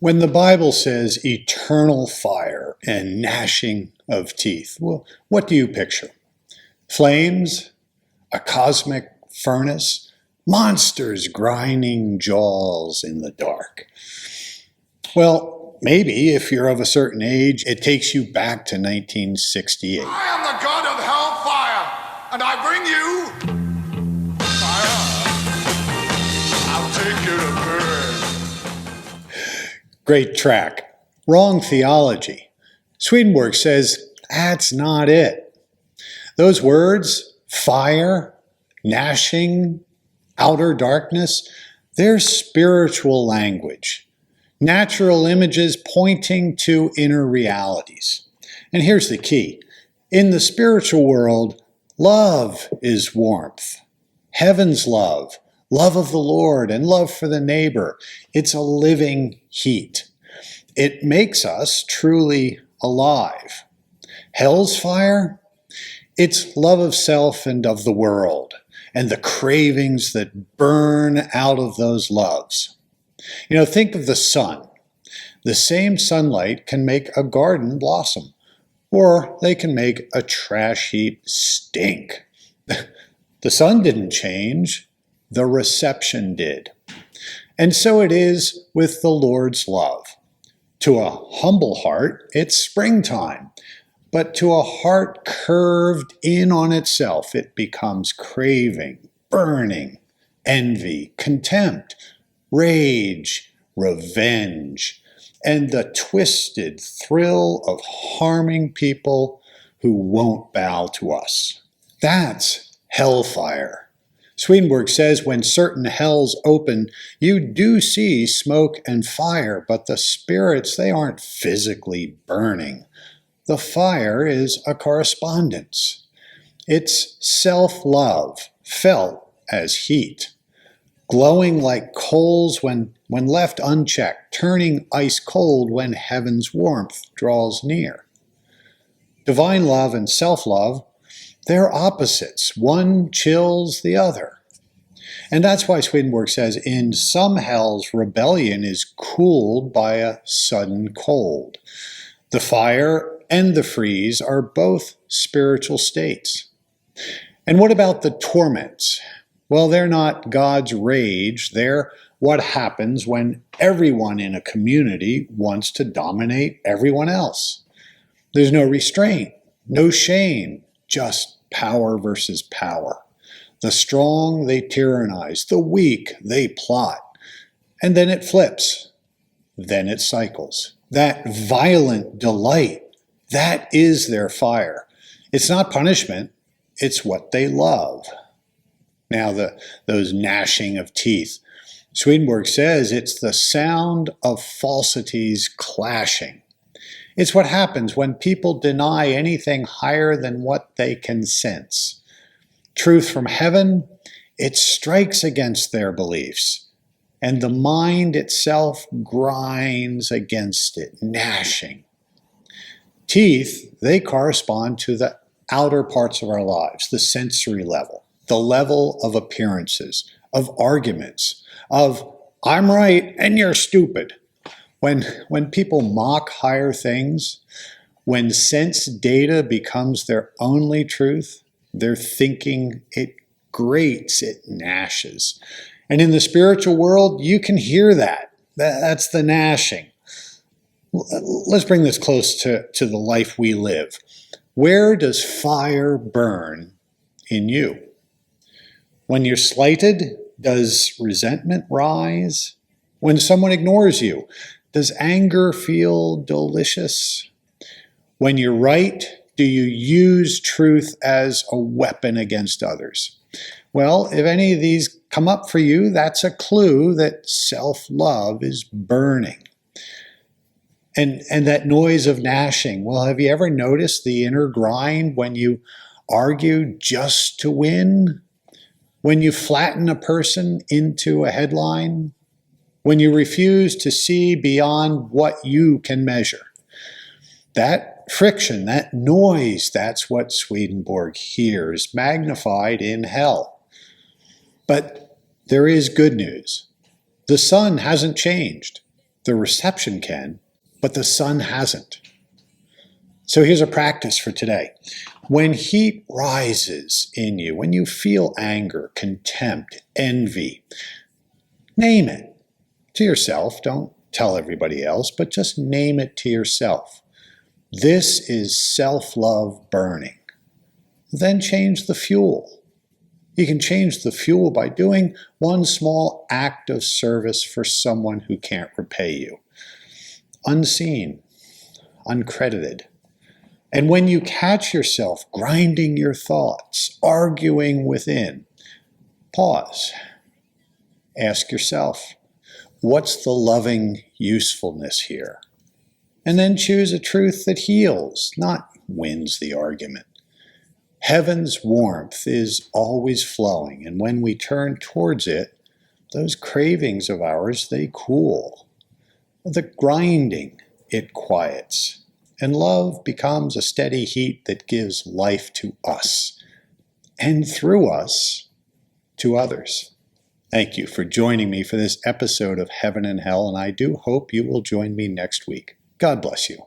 When the Bible says eternal fire and gnashing of teeth, well, what do you picture? Flames? A cosmic furnace? Monsters grinding jaws in the dark? Well, maybe if you're of a certain age, it takes you back to 1968. I am the god of Hellfire, and I bring you fire. I'll take you to burn. Great track. Wrong theology. Swedenborg says that's not it. Those words, fire, gnashing, outer darkness, they're spiritual language. Natural images pointing to inner realities. And here's the key. In the spiritual world, love is warmth. Heaven's love, love of the Lord and love for the neighbor. It's a living heat. It makes us truly alive. Hell's fire? It's love of self and of the world, and the cravings that burn out of those loves. Think of the sun. The same sunlight can make a garden blossom, or they can make a trash heap stink. The sun didn't change, the reception did. And so it is with the Lord's love. To a humble heart, it's springtime. But to a heart curved in on itself, it becomes craving, burning, envy, contempt, rage, revenge, and the twisted thrill of harming people who won't bow to us. That's hellfire. Swedenborg says when certain hells open, you do see smoke and fire, but the spirits, they aren't physically burning. The fire is a correspondence. It's self-love, felt as heat, glowing like coals when left unchecked, turning ice cold when heaven's warmth draws near. Divine love and self-love, they're opposites. One chills the other. And that's why Swedenborg says in some hells, rebellion is cooled by a sudden cold. The fire and the freeze are both spiritual states. And what about the torments? Well, they're not God's rage. They're what happens when everyone in a community wants to dominate everyone else. There's no restraint, no shame, just power versus power. The strong, they tyrannize. The weak, they plot. And then it flips. Then it cycles. That violent delight, that is their fire. It's not punishment. It's what they love. Now, those gnashing of teeth. Swedenborg says it's the sound of falsities clashing. It's what happens when people deny anything higher than what they can sense. Truth from heaven, it strikes against their beliefs, and the mind itself grinds against it, gnashing. Teeth, they correspond to the outer parts of our lives, the sensory level, the level of appearances, of arguments, of I'm right and you're stupid. When people mock higher things, when sense data becomes their only truth, their thinking, it grates, it gnashes. And in the spiritual world, you can hear that. That's the gnashing. Let's bring this close to the life we live. Where does fire burn in you? When you're slighted, does resentment rise? When someone ignores you, does anger feel delicious? When you're right, do you use truth as a weapon against others? Well, if any of these come up for you, that's a clue that self-love is burning. And that noise of gnashing, well, have you ever noticed the inner grind when you argue just to win? When you flatten a person into a headline? When you refuse to see beyond what you can measure? That friction, that noise, that's what Swedenborg hears, magnified in hell. But there is good news. The sun hasn't changed. The reception can, but the sun hasn't. So here's a practice for today. When heat rises in you, when you feel anger, contempt, envy, name it to yourself. Don't tell everybody else, but just name it to yourself. This is self-love burning. Then change the fuel. You can change the fuel by doing one small act of service for someone who can't repay you. Unseen, uncredited. And when you catch yourself grinding your thoughts, arguing within, pause. Ask yourself, what's the loving usefulness here? And then choose a truth that heals, not wins the argument. Heaven's warmth is always flowing, and when we turn towards it, those cravings of ours, they cool. The grinding, it quiets. And love becomes a steady heat that gives life to us, and through us, to others. Thank you for joining me for this episode of Heaven and Hell, and I do hope you will join me next week. God bless you.